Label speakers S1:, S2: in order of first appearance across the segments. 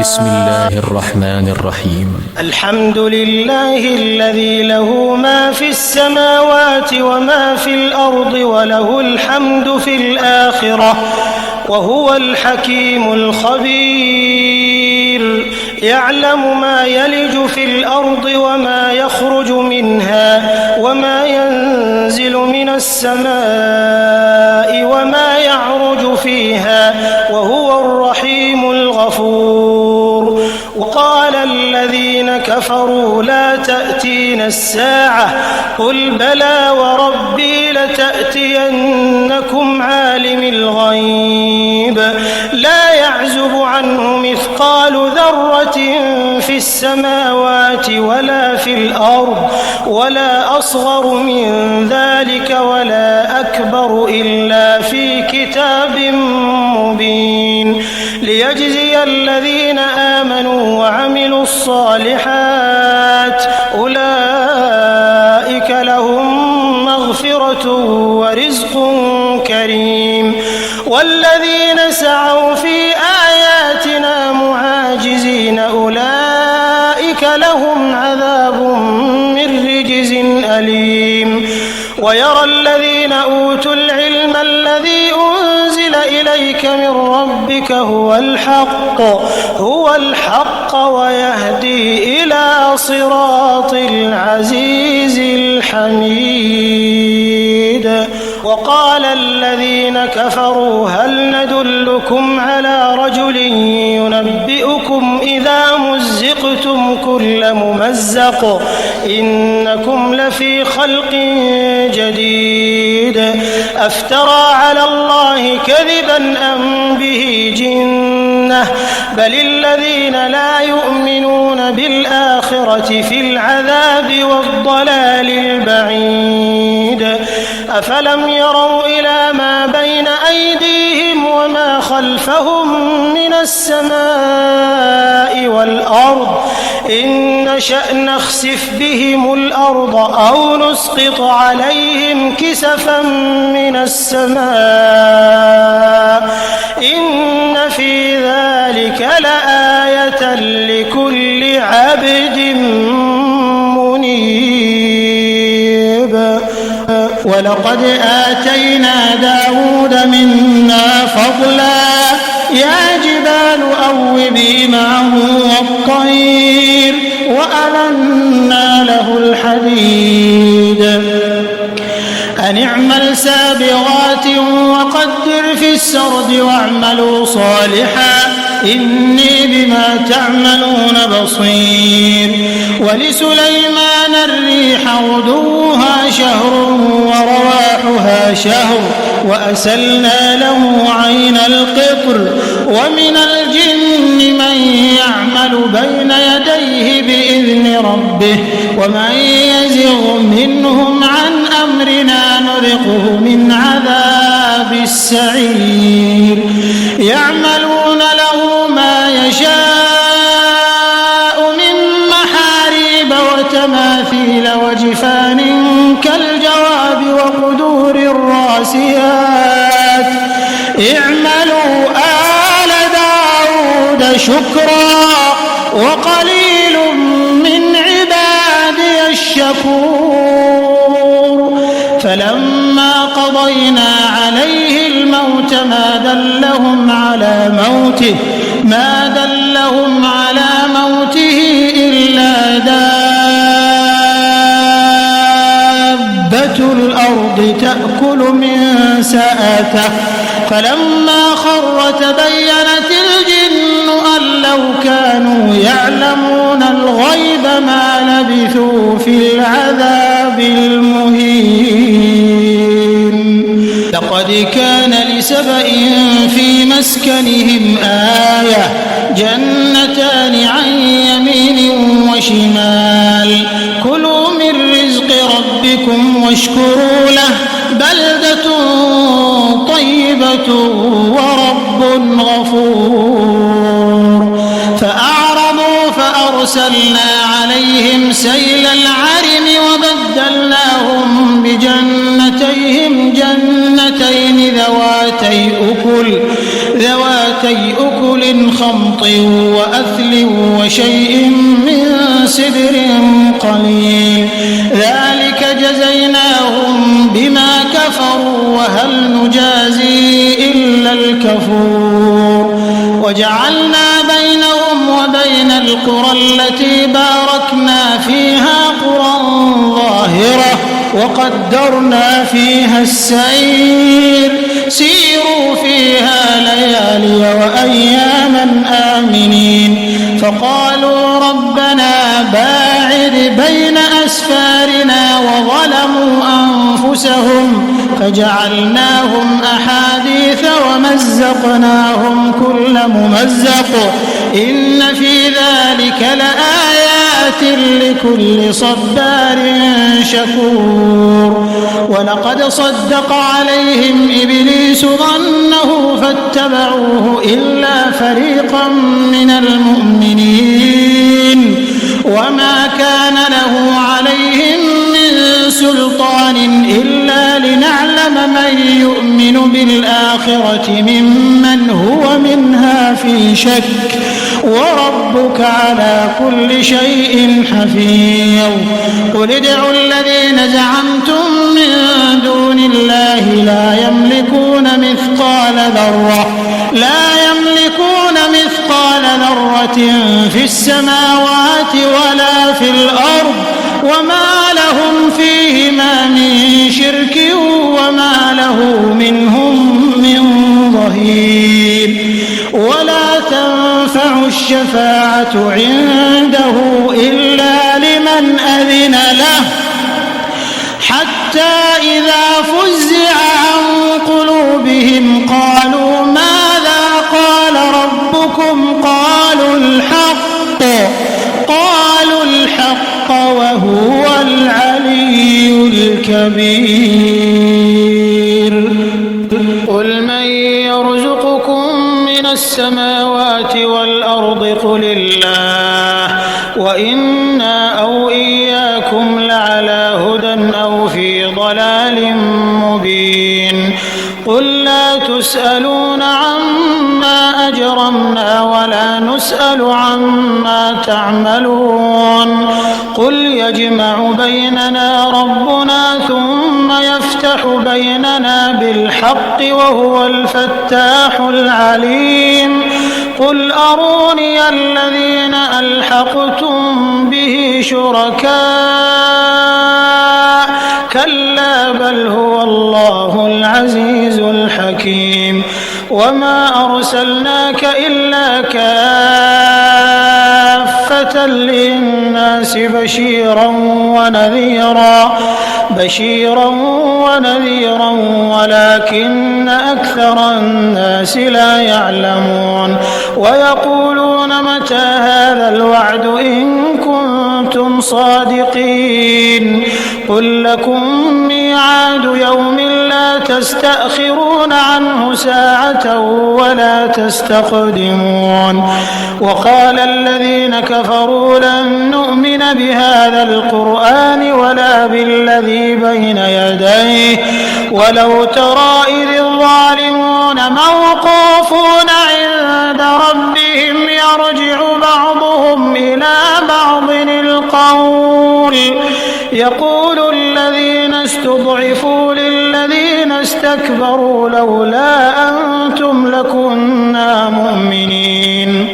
S1: بسم الله الرحمن الرحيم.
S2: الحمد لله الذي له ما في السماوات وما في الأرض وله الحمد في الآخرة وهو الحكيم الخبير. يعلم ما يلج في الأرض وما يخرج منها وما ينزل من السماء وما يعرج فيها وهو الرحيم الغفور. وقال الذين كفروا لا تأتينا الساعة قل بلى وربي لتأتينكم عالم الغيب لا يعزب عنه مثقال ذرة في السماوات ولا في الأرض ولا أصغر من ذلك ولا أكبر إلا في كتاب مبين ليجزي الذين آمنوا وعملوا الصالحات أولئك لهم مغفرة ورزق كريم. والذين سعوا في آياتنا معاجزين أولئك لهم عذاب من رجز أليم. ويرى الذين أوتوا العلم الذي أنزل إليك من ربك هو الحق ويهدي إلى صراط العزيز الحميد. وقال الذين كفروا هل ندلكم على رجل ينبئكم إذا مزقتم كل ممزق إنكم لفي خلق جديد أفترى على الله كذبا أم به جنة بل الذين لا يؤمنون بالآخرة في العذاب والضلال البعيد. أفلم يروا إلى ما بين أيديهم وما خلفهم من السماء والأرض إن نشأ نخسف بهم الأرض أو نسقط عليهم كسفا من السماء إن في ذلك لآية لكل عبد منيب. ولقد آتينا داود منا فضلا يا جبال أوبي معه والطير وألنا له الحديد أن اعمل سابغات وقدر في السرد واعملوا صالحا إني بما تعملون بصير. ولسليمان الريح غدوها شهر ورواحها شهر وأسلنا له عين القطر. ومن الجن من يعمل بين يديه بإذن ربه ومن يزغ منهم عن أمرنا نذقه من عذاب السعير. يعملون له ما يشاء من محاريب وتماثيل وجفان كالجواب وقدور الراسيات. اعملوا آل داود شكرا وقليل من عبادي الشكور. فلما قضينا عليه الموت ما دلهم على موته إلا دابة الأرض تأكل من سأته فلما خر تبينت الجن أن لو كانوا يعلمون الغيب ما لبثوا في العذاب المهين. لقد كان لسبإ في مسكنهم آية جنتان عن يمين وشمال كلوا من رزق ربكم واشكروا له بلدة طيبة ورب غفور. فأعرضوا فأرسلنا عليهم سيل العرم وبدلناهم بجنتيهم جنتين ذواتي أكل خمط وأثل وشيء من سدر قليل ذلك جزيناهم بما كفروا وهل نجازي إلا الكفور وجعلنا بينهم وبين القرى التي باركنا فيها قرى ظاهرة وقدرنا فيها السير سيروا فيها ليالي وأياما آمنين فقالوا ربنا باعد بين أسفارنا وظلموا أنفسهم فجعلناهم أحاديث ومزقناهم كل ممزق إن في ذلك لآيات لكل صبار شكور ولقد صدق عليهم إبليس ظنه فاتبعوه إلا فريقا من المؤمنين وما كان له عليهم من سلطان إلا لنعلم من يؤمن بالآخرة ممن هو منها في شك وربك على كل شيء حفيظ قل ادعوا الذين زعمتم من دون الله لا يملكون مثقال ذرة في السماوات ولا في الأرض وما لهم فيهما من شرك وما له منهم من ظهير ولا تنفع الشفاعة عنده إلا لمن أذن له حتى إذا فزع عن قلوبهم قالوا ماذا قال ربكم قالوا الحق وهو العلي الكبير قل من يرزقكم من السماوات والأرض قل الله وإنا أو إياكم لعلى هدى أو في ضلال مبين قل لا تسألون عما أجرمنا ولا نسأل عما تعملون قل يجمع بيننا ربنا ثم يفتح بيننا بالحق وهو الفتاح العليم قل أروني الذين ألحقتم به شركاء كلا بل هو الله العزيز الحكيم وما أرسلناك إلا كافة للناس بشيرا ونذيرا ولكن أكثر الناس لا يعلمون ويقولون متى هذا الوعد إن كنتم صادقين قل لكم ميعاد يوم لا تستأخرون عنه ساعة ولا تستقدمون وقال الذين كفروا لن نؤمن بهذا القرآن ولا بالذي بين يديه ولو ترى إذ الظالمون موقوفون عند ربهم يرجع بعضهم إلى بعض القول يقول الذين استضعفوا للذين استكبروا لولا أنتم لكنا مؤمنين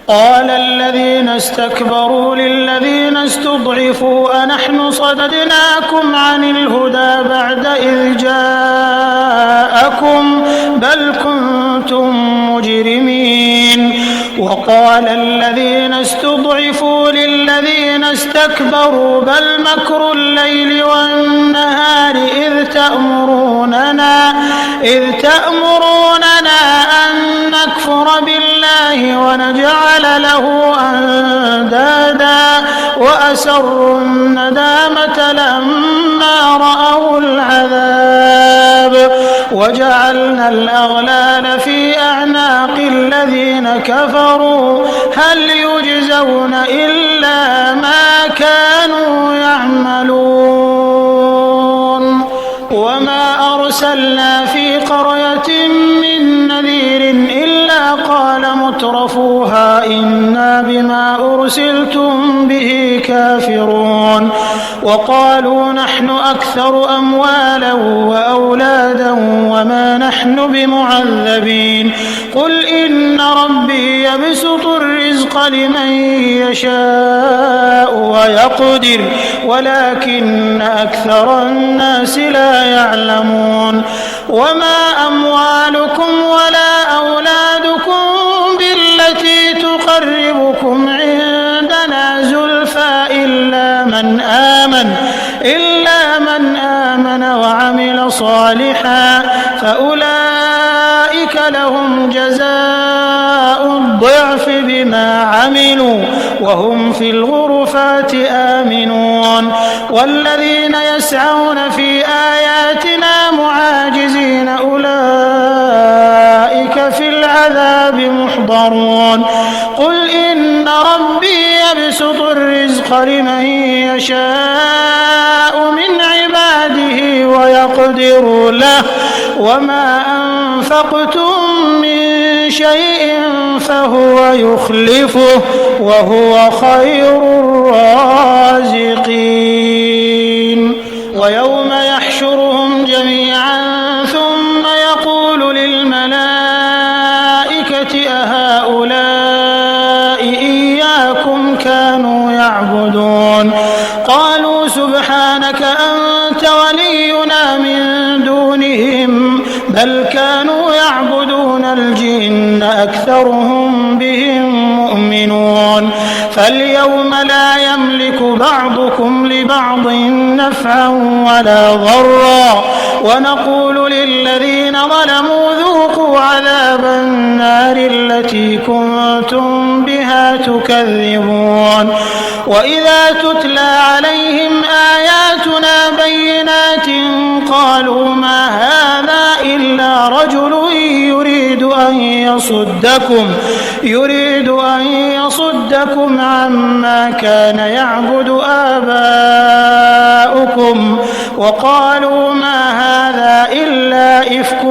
S2: قال الذين استكبروا للذين استضعفوا أنحن صددناكم عن الهدى بعد إذ جاءكم بل كنتم مجرمين وقال الذين استضعفوا للذين استكبروا بل مكر الليل والنهار إذ تأمروننا أن نكفر بالله ونجعل له أندادا وأسروا الندامة لما رأوا العذاب وجعلنا الأغلال في أعناق الذين كفروا هل يجزون إلا ما كانوا يعملون وما أرسلنا في قرية من نذير إلا قال مترفوها إنا بما أرسلتم به كافرون وقالوا نحن أكثر أموالا وأولادا وما نحن بمعذبين قل إن ربي يبسط الرزق لمن يشاء ويقدر ولكن أكثر الناس لا يعلمون وما أموالكم ولا أولادكم بالتي تقربكم عندنا زلفى إلا من آمن وعمل صالحا فأولئك لهم جزاء الضعف بما عملوا وهم في الغرفات آمنون والذين يسعون في آياتنا معاجزين أولئك في العذاب محضرون قل إن ربي يبسط الرزق لمن يشاء من عباده ويقدر له وما أنفقتم من شيء فهو يخلفه وهو خير الرازقين ويوم يحشرهم جميعا ثم يقول للملائكة أهؤلاء إياكم كانوا يعبدون قالوا سبحانك أنت ولينا من دونهم بل كانوا يعبدون الجن أكثرهم بهم مؤمنون فاليوم لا يملك بعضكم لبعض نفعا ولا ضرا ونقول للذين ظلموا ذوقوا عذاب النار التي كنتم بها تكذبون وإذا تتلى عليهم آياتنا بينات قالوا ما هذا إلا رجل يريد أن يصدكم عما كان يعبد آباؤكم وقالوا ما هذا إلا إفك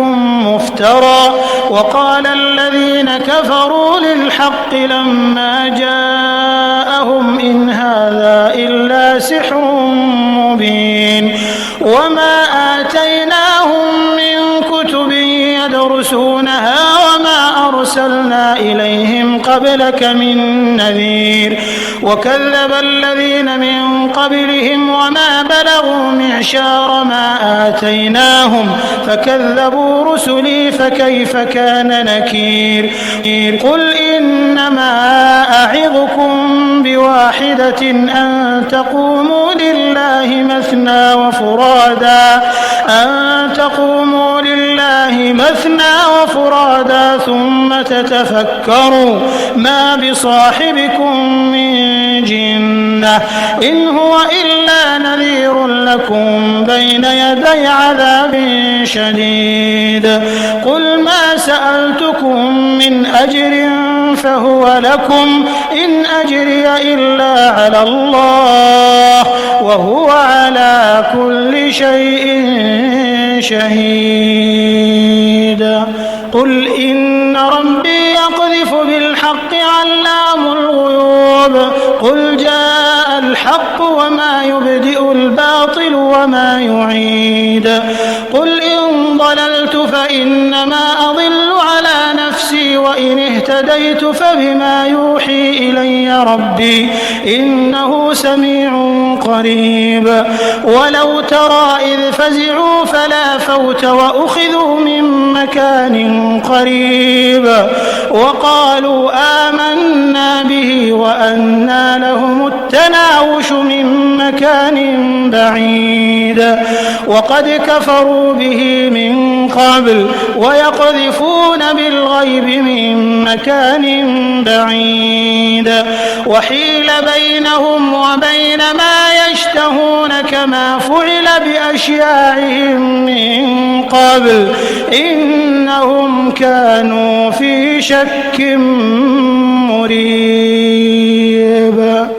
S2: مفترى وقال الذين كفروا للحق لما جاءهم إن هذا إلا سحر مبين وما آتيناهم من كتب يدرسونها وما أرسلنا إليهم قبلك من نذير وكذب الذين من قبلهم وما بلغوا معشار ما آتيناهم فكذبوا رسلي فكيف كان نكير قل إنما أعظكم بواحدة أن تقوموا لله مثنى وفرادا ثم تتفكروا ما بصاحبكم من جنة إن هو إلا نذير لكم بين يدي عذاب شديد قل ما سألتكم من أجر فهو لكم إن أجري إلا على الله وهو على كل شيء شهيد قل إن ربي يقذف بالحق علام الغيوب قل جاء الحق وما يبدئ الباطل وما يعيد قل إن ضللت فإنما أضل على نفسي وإن اهتديت فبما يوحي إلي ربي إنه سميع قريب ولو ترى إذ فزعوا فلا فوت وأخذوا من مكان قريب وقالوا آمنا به وأنى لهم التناوش من مكان بعيد وقد كفروا به من قبل ويقذفون بالغيب من مكان بعيد وحيل بينهم وبين ما يشتهون كما فعل بأشياعهم من قبل إنهم كانوا في شك مريب.